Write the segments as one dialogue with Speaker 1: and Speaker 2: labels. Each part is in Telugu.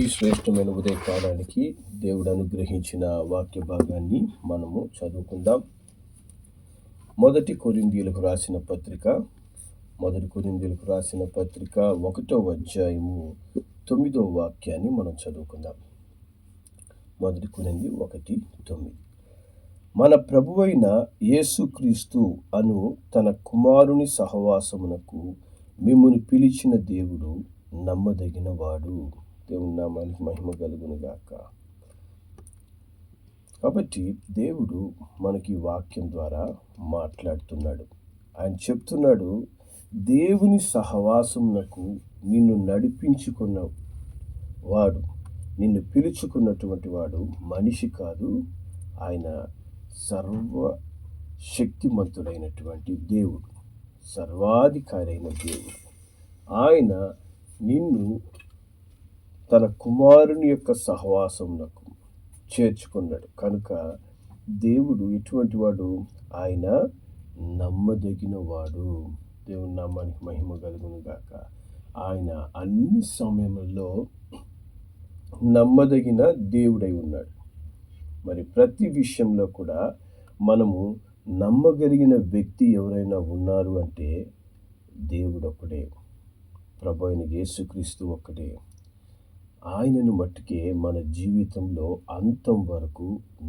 Speaker 1: ఈ శ్రేష్టమైన ఉదయకాలానికి దేవుడు అనుగ్రహించిన వాక్య భాగాన్ని మనము చదువుకుందాం. మొదటి కొరింథీయులకు రాసిన పత్రిక 1వ అధ్యాయము 9వ వాక్యాన్ని మనం చదువుకుందాం. 1 కొరింథీ 1:9. మన ప్రభువైన యేసుక్రీస్తు అను తన కుమారుని సహవాసమునకు మిమ్మును పిలిచిన దేవుడు నమ్మదగిన వాడు. దేవుని నామానికి మహిమ కలుగును గాక. కాబట్టి దేవుడు మనకి వాక్యం ద్వారా మాట్లాడుతున్నాడు. ఆయన చెప్తున్నాడు, దేవుని సహవాసమునకు నిన్ను నడిపించుకున్న వాడు, నిన్ను పిలుచుకున్నటువంటి వాడు మనిషి కాదు, ఆయన సర్వశక్తిమంతుడైనటువంటి దేవుడు, సర్వాధికారి అయిన దేవుడు. ఆయన నిన్ను తన కుమారుని యొక్క సహవాసమునకు చేర్చుకున్నాడు. కనుక దేవుడు ఎటువంటి వాడు? ఆయన నమ్మదగిన వాడు. దేవుని నామానికి మహిమ కలుగును గాక. ఆయన అన్ని సమయములలో నమ్మదగిన దేవుడై ఉన్నాడు. మరి ప్రతి విషయంలో కూడా మనము నమ్మగలిగిన వ్యక్తి ఎవరైనా ఉన్నారు అంటే దేవుడు ఒక్కడే, ప్రభు అయిన యేసుక్రీస్తు ఒక్కడే. ఆయనను మట్టుకే మన జీవితంలో అంతం వరకు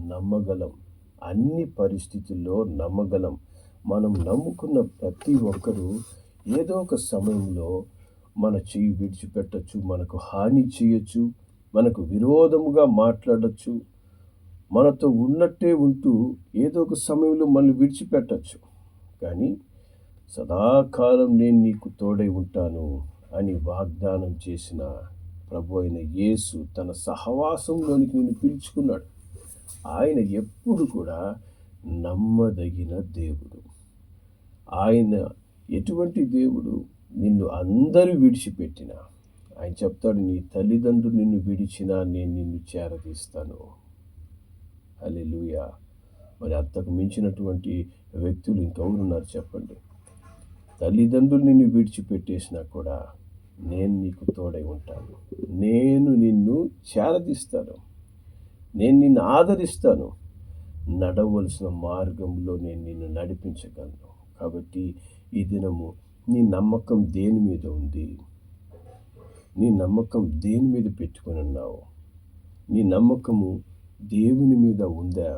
Speaker 1: నమ్మగలం. అన్ని పరిస్థితుల్లో నమ్మగలం. మనం నమ్ముకున్న ప్రతి ఒక్కరూ ఏదో ఒక సమయంలో మన చెయ్యి విడిచిపెట్టచ్చు, మనకు హాని చేయొచ్చు, మనకు విరోధముగా మాట్లాడచ్చు, మనతో ఉన్నట్టే ఉంటూ ఏదో ఒక సమయంలో మనల్ని విడిచిపెట్టచ్చు. కానీ సదాకాలం నేను నీకు తోడై ఉంటాను అని వాగ్దానం చేసిన ప్రభు అయిన యేసు తన సహవాసంలోనికి నిన్ను పిలుచుకున్నాడు. ఆయన ఎప్పుడు కూడా నమ్మదగిన దేవుడు. ఆయన ఎటువంటి దేవుడు? నిన్ను అందరూ విడిచిపెట్టినా ఆయన చెప్తాడు, నీ తల్లిదండ్రులు నిన్ను విడిచినా నేను నిన్ను చేరదీస్తాను. హల్లెలూయా. మరి అంతకు మించినటువంటి వ్యక్తులు ఇంకెవరున్నారు చెప్పండి? తల్లిదండ్రులు నిన్ను విడిచిపెట్టేసినా కూడా నేను నీకు తోడై ఉంటాను, నేను నిన్ను చేరదీస్తాను, నేను నిన్ను ఆదరిస్తాను, నడవలసిన మార్గంలో నేను నిన్ను నడిపించగలను. కాబట్టి ఈ దినము నీ నమ్మకం దేని మీద ఉంది? నీ నమ్మకం దేని మీద పెట్టుకొని ఉన్నావు? నీ నమ్మకము దేవుని మీద ఉందా?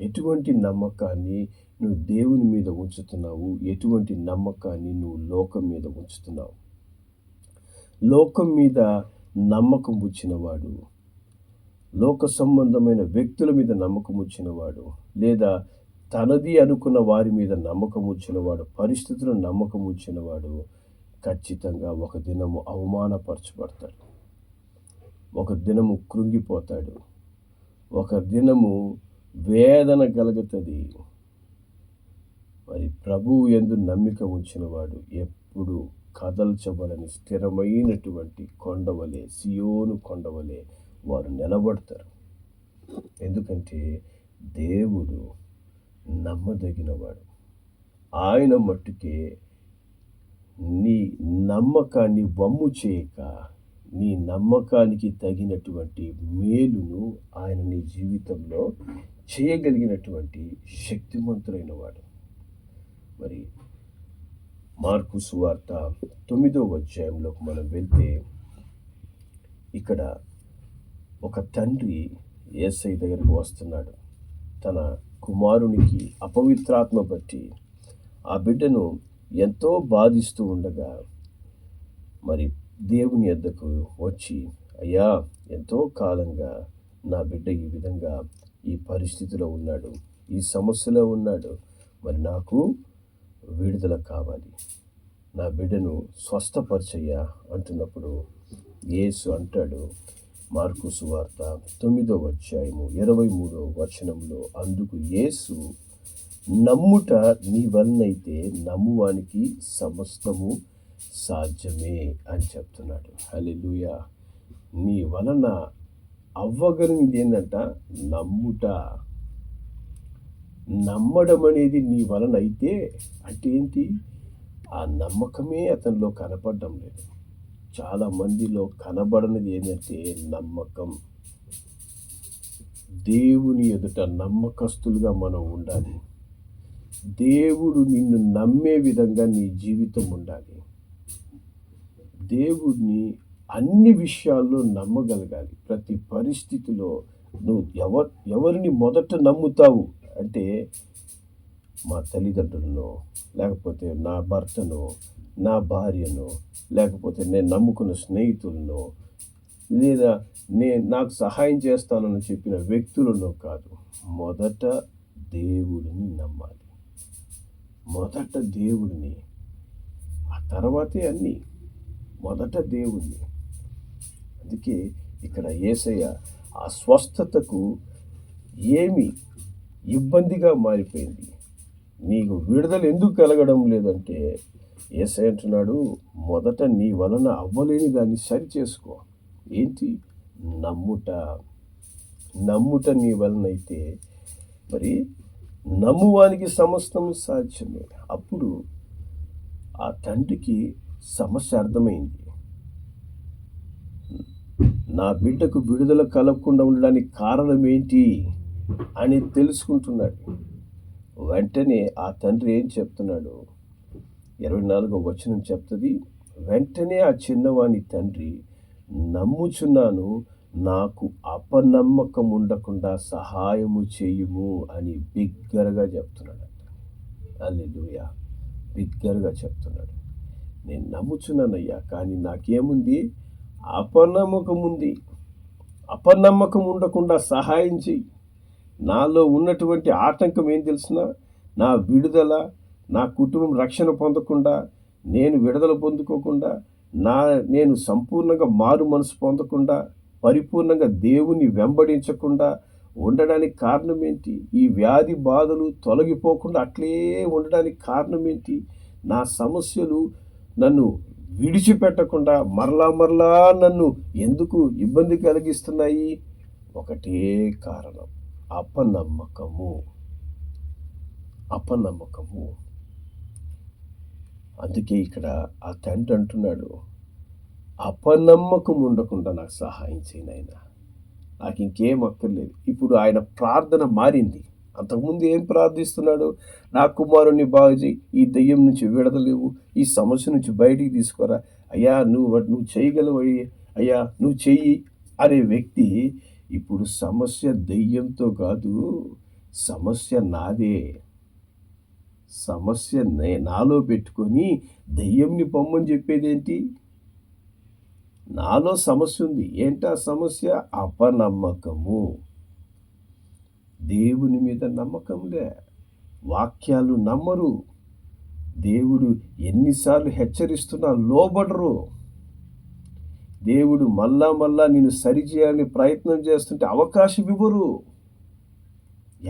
Speaker 1: ఎటువంటి నమ్మకాన్ని నువ్వు దేవుని మీద ఉంచుతున్నావు? ఎటువంటి నమ్మకాన్ని నువ్వు లోకం మీద ఉంచుతున్నావు? లోకం మీద నమ్మకం ఉంచినవాడు, లోక సంబంధమైన వ్యక్తుల మీద నమ్మకం ఉంచినవాడు, లేదా తనది అనుకున్న వారి మీద నమ్మకం ఉంచినవాడు, పరిస్థితులను నమ్మకం ఉంచినవాడు ఖచ్చితంగా ఒక దినము అవమానపరచబడతాడు, ఒక దినము కృంగిపోతాడు, ఒక దినము వేదన కలుగుతుంది. మరి ప్రభువు యందు నమ్మిక ఉంచినవాడు ఎప్పుడు కదల్చబడని స్థిరమైనటువంటి కొండవలే, సియోను కొండవలే వారు నిలబడతారు. ఎందుకంటే దేవుడు నమ్మదగినవాడు. ఆయన మట్టుకే నీ నమ్మకాన్ని వమ్ము చేయక, నీ నమ్మకానికి తగినటువంటి మేలును ఆయన నీ జీవితంలో చేయగలిగినటువంటి శక్తిమంతుడైన వాడు. మరి మార్కు సువార్త 9వ అధ్యాయంలోకి మనం వెళ్తే, ఇక్కడ ఒక తండ్రి యేసయ్య దగ్గరకు వస్తున్నాడు. తన కుమారునికి అపవిత్రాత్మ బట్టి ఆ బిడ్డను ఎంతో బాధిస్తూ ఉండగా, మరి దేవుని యొద్దకు వచ్చి, అయ్యా, ఎంతో కాలంగా నా బిడ్డ ఈ విధంగా ఈ పరిస్థితిలో ఉన్నాడు, ఈ సమస్యలో ఉన్నాడు, మరి నాకు విడుదల కావాలి, నా బిడ్డను స్వస్థపరిచయ్యా అంటున్నప్పుడు యేసు అంటాడు, మార్కు సువార్త 9వ అధ్యాయము 23వ వచనంలో, అందుకు యేసు, నమ్ముట నీ వలనైతే నమ్మువానికి సమస్తము సాధ్యమే అని చెప్తున్నాడు. హల్లెలూయా. నీ వలన అవ్వగలిగింది ఏంటంట? నమ్ముట. నమ్మడం అనేది నీ వలన అయితే అంటే ఏంటి? ఆ నమ్మకమే అతనిలో కనపడడం లేదు. చాలా మందిలో కనబడనిది ఏంటంటే నమ్మకం. దేవుని ఎదుట నమ్మకస్తులుగా మనం ఉండాలి. దేవుడు నిన్ను నమ్మే విధంగా నీ జీవితం ఉండాలి. దేవుడిని అన్ని విషయాల్లో నమ్మగలగాలి. ప్రతి పరిస్థితిలో నువ్వు ఎవరిని మొదట నమ్ముతావు అంటే, మా తల్లిదండ్రులను, లేకపోతే నా భర్తను, నా భార్యను, లేకపోతే నేను నమ్ముకున్న స్నేహితులను, లేదా నాకు సహాయం చేస్తానని చెప్పిన వ్యక్తులను కాదు. మొదట దేవుడిని నమ్మాలి. మొదట దేవుడిని, ఆ తర్వాతే అన్నీ. మొదట దేవుణ్ణి. అందుకే ఇక్కడ యేసయ్య ఆ స్వస్థతకు ఏమి ఇబ్బందిగా మారిపోయింది. నీకు విడుదల ఎందుకు కలగడం లేదంటే, యేసయ్య అంటున్నాడు, మొదట నీ వలన అవ్వలేని దాన్ని సరి చేసుకో. ఏంటి? నమ్ముట నీ వలన అయితే మరి నమ్మువానికి సమస్తం సాధ్యమే. అప్పుడు ఆ తండ్రికి సమస్య అర్థమైంది. నా బిడ్డకు విడుదల కలగకుండా ఉండడానికి కారణం ఏంటి అని తెలుసుకుంటున్నాడు. వెంటనే ఆ తండ్రి ఏం చెప్తున్నాడు? 24వ వచనం చెప్తుంది, వెంటనే ఆ చిన్నవాని తండ్రి, నమ్ముచున్నాను, నాకు అపనమ్మకం ఉండకుండా సహాయము చేయుము అని బిగ్గరగా చెప్తున్నాడంట. హల్లెలూయా! బిగ్గరగా చెప్తున్నాడు. నేను నమ్ముచున్నానయ్యా, కానీ నాకేముంది? అపనమ్మకం ఉంది. అపనమ్మకం ఉండకుండా సహాయం చెయ్యి. నాలో ఉన్నటువంటి ఆటంకం ఏం తెలిసిన? నా విడుదల, నా కుటుంబం రక్షణ పొందకుండా, నేను విడుదల పొందుకోకుండా, నేను సంపూర్ణంగా మారు మనసు పొందకుండా, పరిపూర్ణంగా దేవుని వెంబడించకుండా ఉండడానికి కారణం ఏంటి? ఈ వ్యాధి బాధలు తొలగిపోకుండా అట్లే ఉండడానికి కారణం ఏంటి? నా సమస్యలు నన్ను విడిచిపెట్టకుండా మరలా నన్ను ఎందుకు ఇబ్బంది కలిగిస్తున్నాయి? ఒకటే కారణం, అపనమ్మకము. అందుకే ఇక్కడ ఆ తండ్రి అంటున్నాడు, అపనమ్మకం ఉండకుండా నాకు సహాయం చేయను నాయనా, నాకు ఇంకేం అక్కర్లేదు. ఇప్పుడు ఆయన ప్రార్థన మారింది. అంతకుముందు ఏం ప్రార్థిస్తున్నాడు? నా కుమారుణ్ణి బాగు చేయి, ఈ దెయ్యం నుంచి విడదలేవు, ఈ సమస్య నుంచి బయటికి తీసుకురా అయ్యా, నువ్వు చేయగలవు అయ్యా, నువ్వు చెయ్యి అనే వ్యక్తి ఇప్పుడు సమస్య దెయ్యంతో కాదు, సమస్య నాదే. సమస్య నాలో పెట్టుకొని దెయ్యంని పొమ్మని చెప్పేదేంటి? నాలో సమస్య ఉంది. ఏంటా సమస్య? అపనమ్మకము. దేవుని మీద నమ్మకంలే, వాక్యాలు నమ్మరు. దేవుడు ఎన్నిసార్లు హెచ్చరిస్తున్నా లోబడరు. దేవుడు మళ్ళా నిన్ను సరిచేయాలని ప్రయత్నం చేస్తుంటే అవకాశం ఇవ్వరు.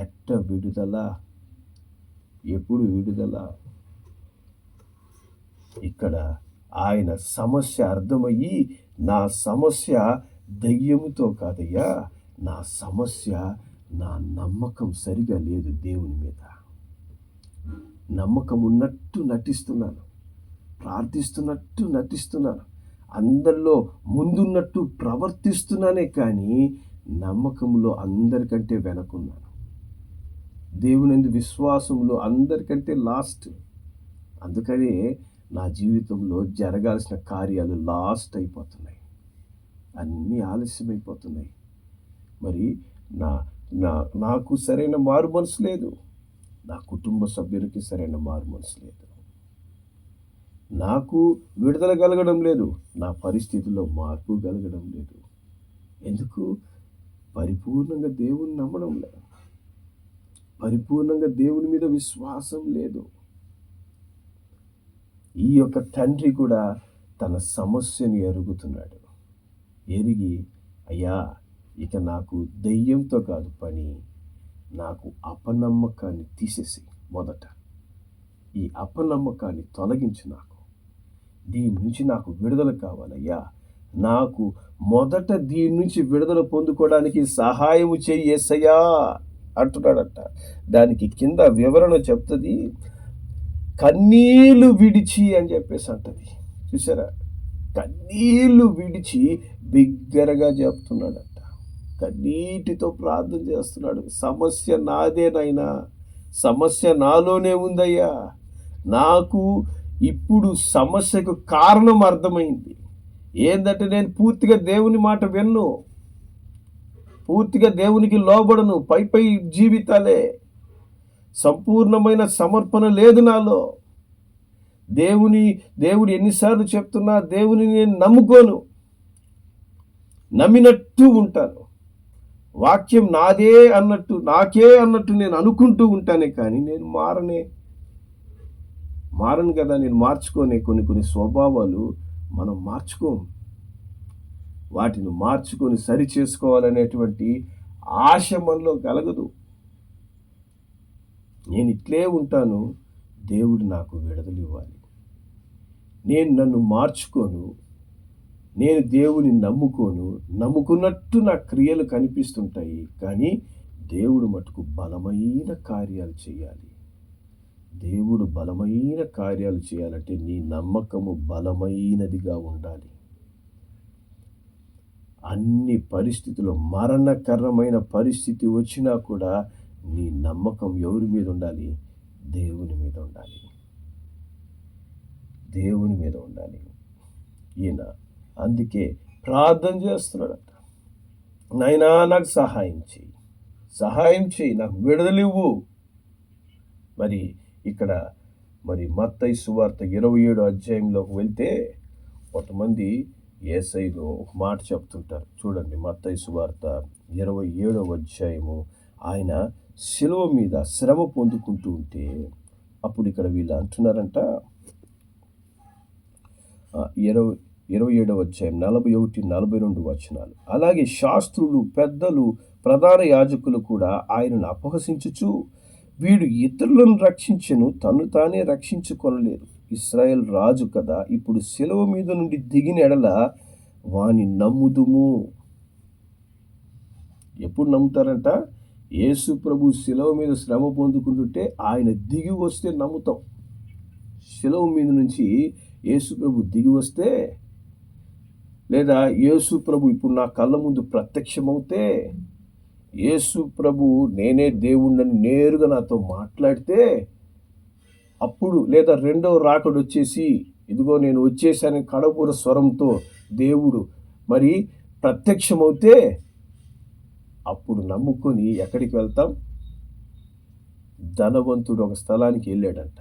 Speaker 1: ఎట్ట విడుదల? ఎప్పుడు విడుదల? ఇక్కడ ఆయన సమస్య అర్థమయ్యి, నా సమస్య దయ్యముతో కాదయ్యా, నా సమస్య నా నమ్మకం సరిగా లేదు దేవుని మీద. నమ్మకం ఉన్నట్టు నటిస్తున్నాను, ప్రార్థిస్తున్నట్టు నటిస్తున్నాను, అందరిలో ముందున్నట్టు ప్రవర్తిస్తున్నానే కానీ నమ్మకంలో అందరికంటే వెనకున్నాను. దేవుని విశ్వాసంలో అందరికంటే లాస్ట్. అందుకనే నా జీవితంలో జరగాల్సిన కార్యాలు లాస్ట్ అయిపోతున్నాయి, అన్నీ ఆలస్యమైపోతున్నాయి. మరి నాకు సరైన మారు మనసు లేదు, నా కుటుంబ సభ్యులకి సరైన మారు మనసు లేదు, నాకు విడుదల కలగడం లేదు, నా పరిస్థితుల్లో మార్పు కలగడం లేదు. ఎందుకు? పరిపూర్ణంగా దేవుని నమ్మడం లేదు, పరిపూర్ణంగా దేవుని మీద విశ్వాసం లేదు. ఈ యొక్క తండ్రి కూడా తన సమస్యను ఎరుగుతున్నాడు. ఎరిగి, అయ్యా, ఇక నాకు దెయ్యంతో కాదు పని, నాకు అపనమ్మకాన్ని తీసేసి మొదట ఈ అపనమ్మకాన్ని తొలగించు, నాకు దీని నుంచి నాకు విడుదల కావాలయ్యా, నాకు మొదట దీని నుంచి విడుదల పొందుకోవడానికి సహాయము చెయ్యి యేసయ్యా అంటున్నాడట. దానికి కింద వివరణ చెప్తుంది, కన్నీళ్లు విడిచి అని చెప్పేసి అంటది. చూసారా? కన్నీళ్లు విడిచి బిగ్గరగా చెప్తున్నాడట. కన్నీటితో ప్రార్థన చేస్తున్నాడు. సమస్య నాదేనైనా, సమస్య నాలోనే ఉందయ్యా. నాకు ఇప్పుడు సమస్యకు కారణం అర్థమైంది. ఏందంటే నేను పూర్తిగా దేవుని మాట విన్ను, పూర్తిగా దేవునికి లోబడను. పై జీవితాలే, సంపూర్ణమైన సమర్పణ లేదు నాలో. దేవుడు ఎన్నిసార్లు చెప్తున్నా దేవుని నేను నమ్ముకోను, నమ్మినట్టు ఉంటాను. వాక్యం నాదే అన్నట్టు, నాకే అన్నట్టు నేను అనుకుంటూ ఉంటానే కానీ నేను మారను కదా. నేను మార్చుకోనే కొన్ని స్వభావాలు మనం మార్చుకోము. వాటిని మార్చుకొని సరి చేసుకోవాలనేటువంటి ఆశ మనలో కలగదు. నేను ఇట్లే ఉంటాను, దేవుడు నాకు విడుదల ఇవ్వాలి. నేను నన్ను మార్చుకోను, నేను దేవుని నమ్ముకోను. నమ్ముకున్నట్టు నా క్రియలు కనిపిస్తుంటాయి, కానీ దేవుడు మటుకు బలమైన కార్యాలు చేయాలి. దేవుడు బలమైన కార్యాలు చేయాలంటే నీ నమ్మకము బలమైనదిగా ఉండాలి. అన్ని పరిస్థితుల్లో మరణకరమైన పరిస్థితి వచ్చినా కూడా నీ నమ్మకం ఎవరి మీద ఉండాలి? దేవుని మీద ఉండాలి. దేవుని మీద ఉండాలి. ఈయన అందుకే ప్రార్థన చేస్తున్నాడట. నాయనా నాకు సహాయం చేయి, నాకు విడుదలివ్వు. మరి ఇక్కడ మత్తయి సువార్త 27వ అధ్యాయంలోకి వెళ్తే కొంతమంది యేసయ్యలో ఒక మాట చెప్తుంటారు. చూడండి, మత్తయి సువార్త 27వ అధ్యాయము. ఆయన శిలువ మీద శ్రమ పొందుకుంటూ ఉంటే అప్పుడు ఇక్కడ వీళ్ళు అంటున్నారంట, 27వ అధ్యాయం 41-42 వచనాలు. అలాగే శాస్త్రులు, పెద్దలు, ప్రధాన యాజకులు కూడా ఆయనను అపహసించుచు, వీడు ఇతరులను రక్షించెను, తను తానే రక్షించుకొనలేదు. ఇశ్రాయేల్ రాజు కదా, ఇప్పుడు శిలువ మీద నుండి దిగిన ఎడల వాని నమ్ముదుము. ఎప్పుడు నమ్ముతారంట? యేసు ప్రభు శిలువ మీద శ్రమ పొందుకుంటుంటే ఆయన దిగి వస్తే నమ్ముతాం. శిలువ మీద నుంచి యేసు ప్రభు దిగి వస్తే, లేదా యేసు ప్రభు ఇప్పుడు నా కళ్ళ ముందు ప్రత్యక్షమవుతే, యేసు ప్రభు నేనే దేవుణ్ణని నేరుగా నాతో మాట్లాడితే అప్పుడు, లేదా రెండవ రాకడ వచ్చేసి ఇదిగో నేను వచ్చేసాను కడపూర స్వరంతో దేవుడు మరి ప్రత్యక్షమవుతే అప్పుడు నమ్ముకొని ఎక్కడికి వెళ్తాం? ధనవంతుడు ఒక స్థలానికి వెళ్ళాడంట.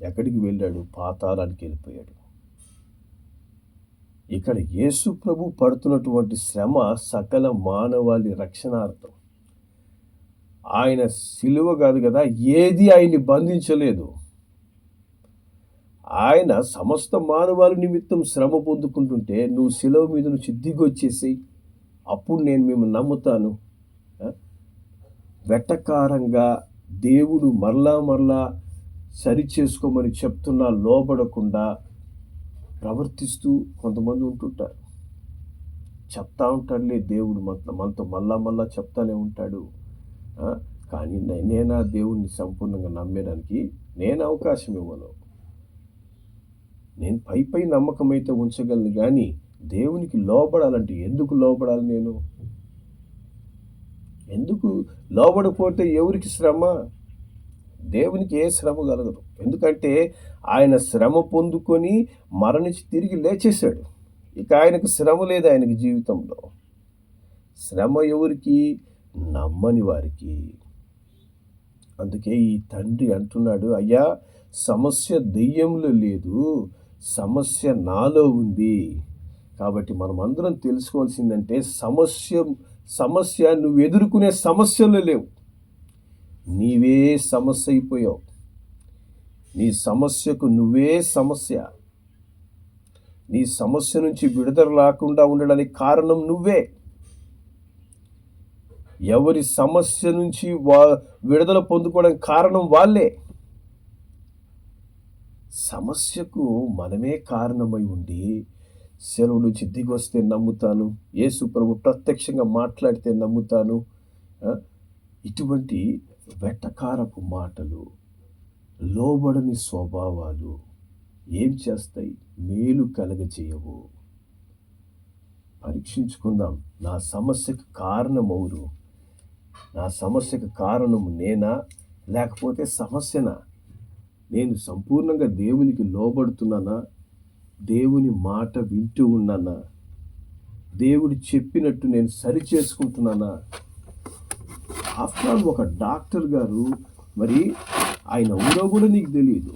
Speaker 1: ఎక్కడికి వెళ్ళాడు? పాతాళానికి వెళ్ళిపోయాడు. ఇక్కడ యేసు ప్రభు పడుతున్నటువంటి శ్రమ సకల మానవాళి రక్షణార్థం. ఆయన సిలువ కాదు కదా, ఏది ఆయన్ని బంధించలేదు. ఆయన సమస్త మానవాళి నిమిత్తం శ్రమ పొందుకుంటుంటే నువ్వు సిలువ మీద నుంచి దిగొచ్చేసి అప్పుడు నేను మిమ్మల్ని నమ్ముతాను. వెటకారంగా దేవుడు మరలా సరి చేసుకోమని చెప్తున్నా లోబడకుండా ప్రవర్తిస్తూ కొంతమంది ఉంటుంటారు. చెప్తా ఉంటాడులే దేవుడు మనతో మళ్ళా చెప్తానే ఉంటాడు. కానీ నేనా దేవుణ్ణి సంపూర్ణంగా నమ్మేదానికి నేను అవకాశం ఇవ్వను. నేను పై నమ్మకం అయితే ఉంచగలను, కానీ దేవునికి లోబడాలంటే ఎందుకు లోబడాలి? నేను ఎందుకు లోబడిపోతే ఎవరికి శ్రమ? దేవునికి ఏ శ్రమ కలగదు. ఎందుకంటే ఆయన శ్రమ పొందుకొని మరణించి తిరిగి లేచేశాడు. ఇక ఆయనకు శ్రమ లేదు. ఆయనకి జీవితంలో శ్రమ ఎవరికి? నమ్మని వారికి. అందుకే ఈ తండ్రి అంటున్నాడు, అయ్యా సమస్య దెయ్యంలో లేదు, సమస్య నాలో ఉంది. కాబట్టి మనం అందరం తెలుసుకోవాల్సిందంటే సమస్య నువ్వు ఎదుర్కొనే సమస్యలు లేవు, నీవే సమస్య అయిపోయావు. నీ సమస్యకు నువ్వే సమస్య. నీ సమస్య నుంచి విడుదల రాకుండా ఉండడానికి కారణం నువ్వే. ఎవరి సమస్య నుంచి విడుదల పొందుకోవడానికి కారణం వాళ్ళే. సమస్యకు మనమే కారణమై ఉండి సెలవు నుంచి దిగి వస్తే నమ్ముతాను, యేసు ప్రభు ప్రత్యక్షంగా మాట్లాడితే నమ్ముతాను. ఇటువంటి వెటకారపు మాటలు, లోబడని స్వభావాలు ఏం చేస్తాయి? మేలు కలగజేయవు. పరీక్షించుకుందాం. నా సమస్యకు కారణమెవరు? నా సమస్యకు కారణము నేనా? లేకపోతే సమస్యనా? నేను సంపూర్ణంగా దేవునికి లోబడుతున్నానా? దేవుని మాట వింటూ ఉన్నానా? దేవుడు చెప్పినట్టు నేను సరి చేసుకుంటున్నానా? ఆఫ్టర్ ఆల్ ఒక డాక్టర్ గారు, మరి ఆయన ఎవరో కూడా నీకు తెలియదు.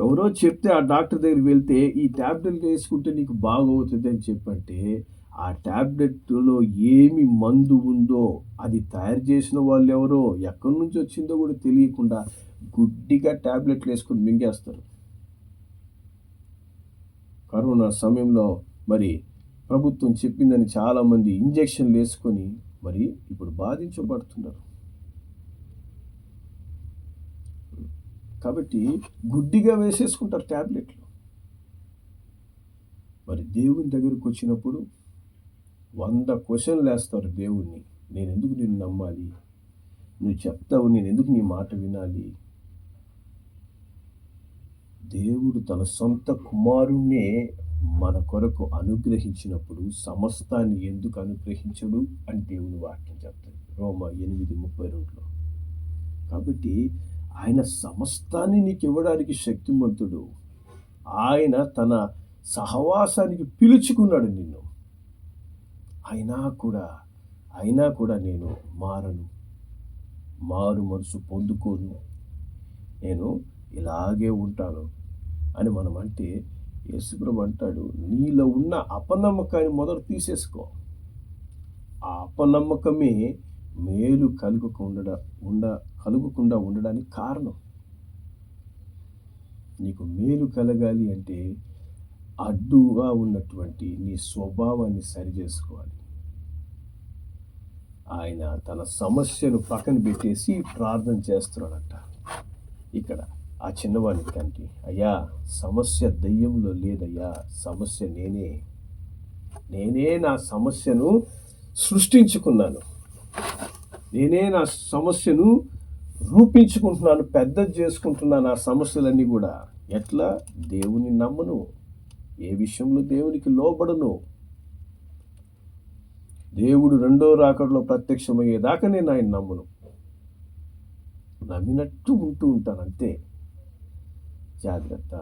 Speaker 1: ఎవరో చెప్తే ఆ డాక్టర్ దగ్గరికి వెళ్తే ఈ ట్యాబ్లెట్ వేసుకుంటే నీకు బాగవుతుంది అని చెప్పంటే, ఆ ట్యాబ్లెట్లో ఏమి మందు ఉందో, అది తయారు చేసిన వాళ్ళు ఎవరో, ఎక్కడి నుంచి వచ్చిందో కూడా తెలియకుండా గుడ్డిగా ట్యాబ్లెట్లు వేసుకుని మింగేస్తారు. కరోనా సమయంలో మరి ప్రభుత్వం చెప్పిందని చాలామంది ఇంజెక్షన్లు వేసుకొని మరి ఇప్పుడు బాధించబడుతున్నారు. కాబట్టి గుడ్డిగా వేసేసుకుంటారు ట్యాబ్లెట్లు. మరి దేవుని దగ్గరకు వచ్చినప్పుడు 100 క్వశ్చన్లు వేస్తారు దేవుణ్ణి. నేను ఎందుకు నిన్ను నమ్మాలి? నువ్వు చెప్తావు, నేను ఎందుకు నీ మాట వినాలి? దేవుడు తన సొంత కుమారుణ్ణే మన కొరకు అనుగ్రహించినప్పుడు సమస్తాన్ని ఎందుకు అనుగ్రహించడు అని దేవుని వాక్యం చెప్తాడు రోమా 8:32లో. కాబట్టి ఆయన సమస్తాన్ని నీకు ఇవ్వడానికి శక్తిమంతుడు. ఆయన తన సహవాసానికి పిలుచుకున్నాడు నిన్ను. అయినా కూడా నేను మారను, మారు మనసు పొందుకోను, నేను ఇలాగే ఉంటాను అని మనం అంటే, యేసుప్రభు అంటాడు, నీలో ఉన్న అపనమ్మకాన్ని మొదట తీసేసుకో. ఆ అపనమ్మకమే మేలు కలుగకుండా ఉండడానికి కారణం. నీకు మేలు కలగాలి అంటే అడ్డుగా ఉన్నటువంటి నీ స్వభావాన్ని సరిచేసుకోవాలి. ఆయన తన సమస్యను పక్కన పెట్టేసి ప్రార్థన చేస్తున్నాడంట. ఇక్కడ ఆ చిన్నవాడిని తండ్రి, అయ్యా సమస్య దయ్యంలో లేదయ్యా, సమస్య నేనే నా సమస్యను సృష్టించుకున్నాను, నేనే నా సమస్యను రూపించుకుంటున్నాను, పెద్దది చేసుకుంటున్నాను. ఆ సమస్యలన్నీ కూడా ఎట్లా? దేవుని నమ్మను, ఏ విషయంలో దేవునికి లోబడను, దేవుడు రెండో రాకడలో ప్రత్యక్షమయ్యేదాకా నేను ఆయన నమ్మను, నమ్మినట్టు ఉంటూ ఉంటాను అంతే. జాగ్రత్త,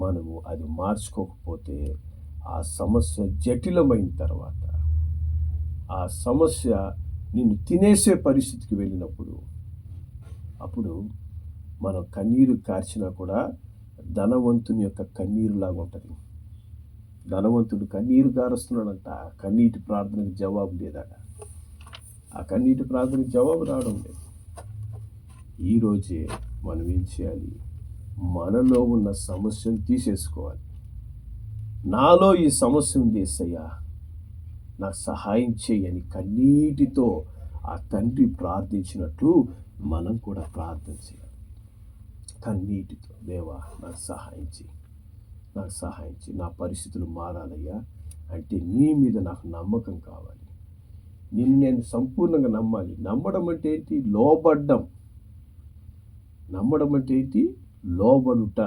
Speaker 1: మనము అది మార్చుకోకపోతే ఆ సమస్య జటిలమైన తర్వాత, ఆ సమస్య నిన్ను తినేసే పరిస్థితికి వెళ్ళినప్పుడు, అప్పుడు మనం కన్నీరు కార్చినా కూడా ధనవంతుని యొక్క కన్నీరులాగా ఉంటుంది. ధనవంతుడు కన్నీరు కారుస్తున్నాడంట, కన్నీటి ప్రార్థనకు జవాబు లేదట. ఆ కన్నీటి ప్రార్థనకు జవాబు రావడం లేదు. ఈరోజే మనం ఏం చేయాలి? మనలో ఉన్న సమస్యను తీసేసుకోవాలి. నాలో ఈ సమస్య ఉంది యేసయ్యా, నాకు సహాయం చేయని కన్నీటితో ఆ తండ్రి ప్రార్థించినట్లు మనం కూడా ప్రార్థన చేయాలి. కన్నీటితో, దేవా నాకు సహాయం చేయి, నా పరిస్థితులు మారాలయ్యా అంటే నీ మీద నాకు నమ్మకం కావాలి, నిన్ను నేను సంపూర్ణంగా నమ్మాలి. నమ్మడం అంటే ఏంటి? లోబడ్డం. నమ్మడం అంటే ఏంటి? లోబడుట.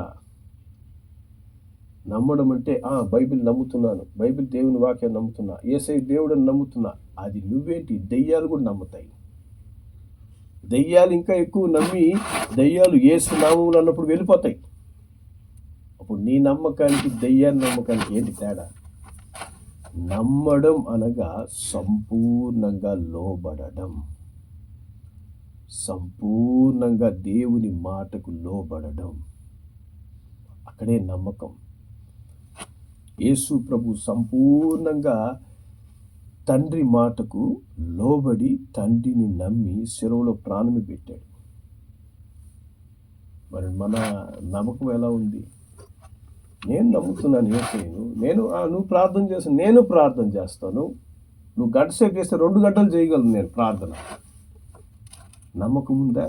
Speaker 1: నమ్మడం అంటే బైబిల్ నమ్ముతున్నాను, బైబిల్ దేవుని వాక్యాన్ని నమ్ముతున్నా, యేసయ్య దేవుడని నమ్ముతున్నా. అది నువ్వేంటి? దెయ్యాలు కూడా నమ్ముతాయి. దెయ్యాలు ఇంకా ఎక్కువ నమ్మి, దెయ్యాలు యేసు నామములో అన్నప్పుడు వెళ్ళిపోతాయి. అప్పుడు నీ నమ్మకానికి దెయ్యాన్ని నమ్మకానికి ఏంటి తేడా? నమ్మడం అనగా సంపూర్ణంగా లోబడడం, సంపూర్ణంగా దేవుని మాటకు లోబడడం, అక్కడే నమ్మకం. యేసు ప్రభు సంపూర్ణంగా తండ్రి మాటకు లోబడి తండ్రిని నమ్మి శిలువలో ప్రాణమి పెట్టాడు. మరి మన నమ్మకం ఎలా ఉంది? నేను నమ్ముతున్నాను యేసయ్యను, నువ్వు ప్రార్థన చేస్తాను, నేను ప్రార్థన చేస్తాను. నువ్వు గంట సేపు చేస్తే 2 గంటలు చేయగలను నేను ప్రార్థన. నమ్మకం ఉందా?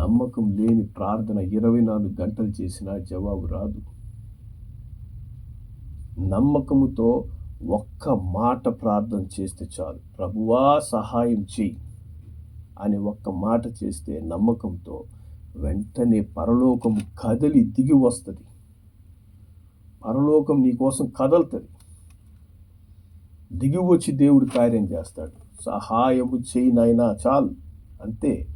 Speaker 1: నమ్మకం లేని ప్రార్థన 24 గంటలు చేసినా జవాబు రాదు. నమ్మకముతో ఒక్క మాట ప్రార్థన చేస్తే చాలు. ప్రభువా సహాయం చెయ్యి అని ఒక్క మాట చేస్తే నమ్మకంతో వెంటనే పరలోకం కదిలి దిగి వస్తుంది. పరలోకం నీ కోసం కదలుతుంది. దిగి వచ్చి దేవుడు కార్యం చేస్తాడు. సహాయము చేయి నాయనా, చాలు, అంతే.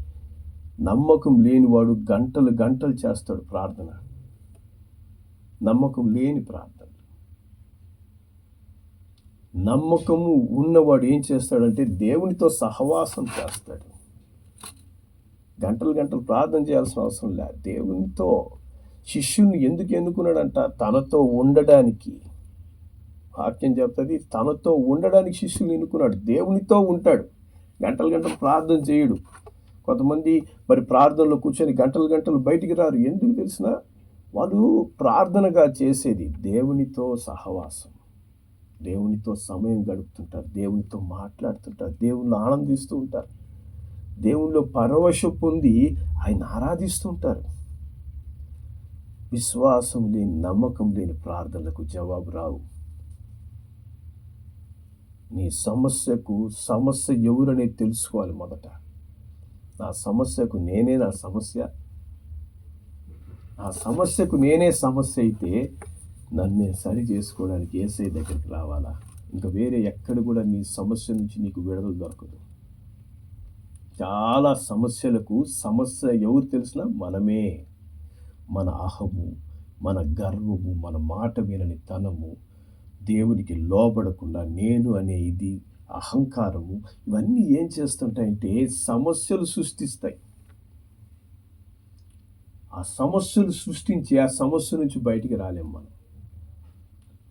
Speaker 1: నమ్మకం లేనివాడు గంటలు గంటలు చేస్తాడు ప్రార్థన. నమ్మకం లేని ప్రార్థన. నమ్మకము ఉన్నవాడు ఏం చేస్తాడంటే దేవునితో సహవాసం చేస్తాడు. గంటలు గంటలు ప్రార్థన చేయాల్సిన అవసరం లేదు. దేవునితో శిష్యుని ఎందుకు ఎన్నుకున్నాడంట? తనతో ఉండడానికి. వాక్యం చెప్తుంది, తనతో ఉండడానికి శిష్యుని ఎన్నుకున్నాడు. దేవునితో ఉంటాడు, గంటలు గంటలు ప్రార్థన చేయడు. కొంతమంది మరి ప్రార్థనలో కూర్చొని గంటలు గంటలు బయటికి రారు. ఎందుకు తెలిసిన? వాళ్ళు ప్రార్థనగా చేసేది దేవునితో సహవాసం, దేవునితో సమయం గడుపుతుంటారు, దేవునితో మాట్లాడుతుంటారు, దేవుళ్ళు ఆనందిస్తూ ఉంటారు, దేవుల్లో పరవశం పొంది ఆయన ఆరాధిస్తూ ఉంటారు. విశ్వాసం లేని, నమ్మకం లేని ప్రార్థనలకు జవాబు రావు. నీ సమస్య ఎవరనేది తెలుసుకోవాలి మొదట. నా సమస్యకు నేనే నా సమస్య. నా సమస్యకు నేనే సమస్య అయితే నన్ను నేను సరి చేసుకోవడానికి యేసయ్య దగ్గరికి రావాలా? ఇంకా వేరే ఎక్కడ కూడా నీ సమస్య నుంచి నీకు విడుదల దొరకదు. చాలా సమస్యలకు సమస్య ఎవరు తెలిసినా మనమే. మన అహము, మన గర్వము, మన మాట వినని తనము, దేవునికి లోబడకుండా నేను అనే ఇది అహంకారము, ఇవన్నీ ఏం చేస్తుంటాయంటే సమస్యలు సృష్టిస్తాయి. ఆ సమస్యలు సృష్టించి ఆ సమస్య నుంచి బయటికి రాలేం మనం.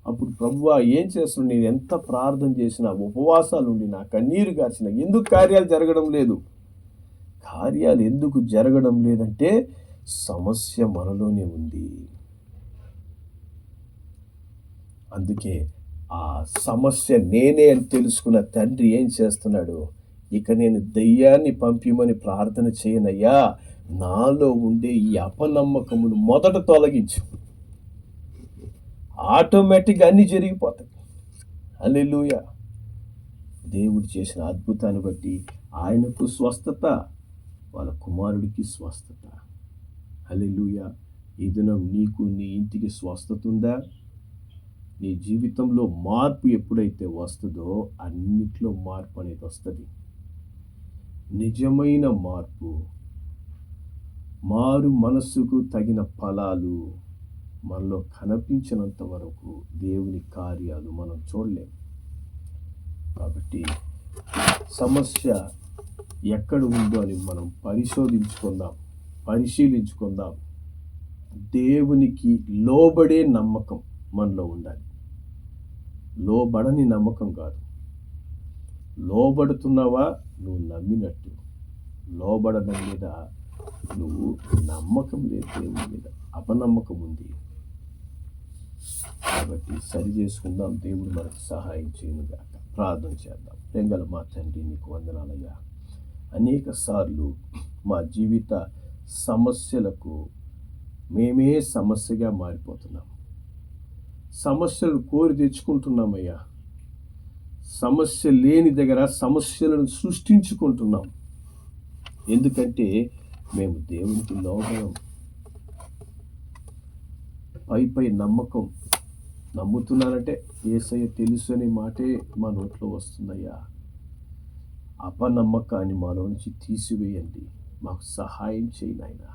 Speaker 1: అప్పుడు ప్రభువా ఏం చేస్తున్నాను? నేను ఎంత ప్రార్థన చేసినా, ఉపవాసాలు ఉండి, నా కన్నీరు గార్చిన, ఎందుకు కార్యాలు జరగడం లేదు? కార్యాలు ఎందుకు జరగడం లేదంటే సమస్య మనలోనే ఉంది. అందుకే ఆ సమస్య నేనే అని తెలుసుకున్న తండ్రి ఏం చేస్తున్నాడు? ఇక నేను దెయ్యాన్ని పంపిమని ప్రార్థన చేయనయ్యా, నాలో ఉండే ఈ అపనమ్మకమును మొదట తొలగించు. ఆటోమేటిక్గా అన్నీ జరిగిపోతాయి. హల్లెలూయా. దేవుడు చేసిన అద్భుతాన్ని బట్టి ఆయనకు స్వస్థత, వాళ్ళ కుమారుడికి స్వస్థత. హల్లెలూయా. ఈ దినం నీకు, నీ ఇంటికి స్వస్థత ఉందా? నీ జీవితంలో మార్పు ఎప్పుడైతే వస్తుందో అన్నిట్లో మార్పు అనేది వస్తుంది. నిజమైన మార్పు, మారు మనస్సుకు తగిన ఫలాలు మనలో కనిపించినంత వరకు దేవుని కార్యాలు మనం చూడలేం. కాబట్టి సమస్య ఎక్కడ ఉందో అని మనం పరిశీలించుకుందాం. దేవునికి లోబడే నమ్మకం మనలో ఉండాలి. లోబడని నమ్మకం కాదు. లోబడుతున్నావా? నువ్వు నమ్మినట్టు. లోబడడం మీద నువ్వు నమ్మకం లేదు, దేవుని మీద అపనమ్మకం ఉంది. కాబట్టి సరి చేసుకుందాం. దేవుడు మనకు సహాయం చేయనుగాక. ప్రార్థన చేద్దాం. ప్రేమగల మా తండ్రి, నీకు వందనాలయ్యా. అనేక సార్లు మా జీవిత సమస్యలకు మేమే సమస్యగా మారిపోతున్నాం. సమస్యలను కోరి తెచ్చుకుంటున్నామయ్యా. సమస్య లేని దగ్గర సమస్యలను సృష్టించుకుంటున్నాం. ఎందుకంటే మేము దేవునికి లోబడం. పై నమ్మకం, నమ్ముతున్నానంటే యేసయ్య తెలుసు అనే మాటే మా నోట్లో వస్తుందయ్యా. అపనమ్మకాన్ని మాలో నుంచి తీసివేయండి. మాకు సహాయం చేయి నాయనా.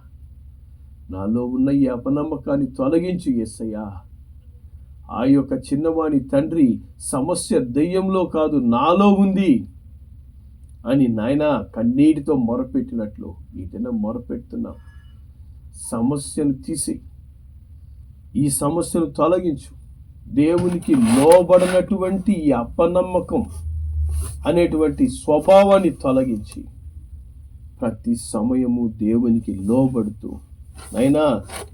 Speaker 1: నాలో ఉన్న ఈ అపనమ్మకాన్ని తొలగించు యేసయ్యా. ఆ యొక్క చిన్నవాని తండ్రి సమస్య దెయ్యంలో కాదు నాలో ఉంది అని నాయనా కన్నీటితో మొరపెట్టినట్లు ఈ దినం మొరపెడుతున్నాం. సమస్యను తీసి ఈ సమస్యను తొలగించు. దేవునికి లోబడినటువంటి ఈ అపనమ్మకం అనేటువంటి స్వభావాన్ని తొలగించి ప్రతి సమయము దేవునికి లోబడుతూ నైనా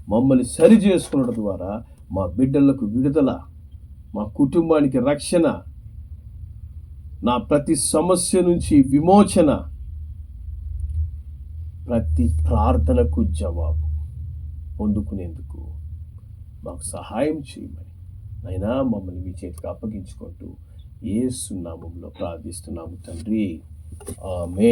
Speaker 1: మమ్మల్ని సరి చేసుకున్నడం ద్వారా మా బిడ్డలకు విడుదల, మా కుటుంబానికి రక్షణ, నా ప్రతి సమస్య నుంచి విమోచన, ప్రతి ప్రార్థనకు జవాబు పొందుకునేందుకు మాకు సహాయం చేయమని అయినా మమ్మల్ని మీ చేతికి అప్పగించుకుంటూ యేసు నామములో ప్రార్థిస్తున్నాము తండ్రి. ఆమేన్.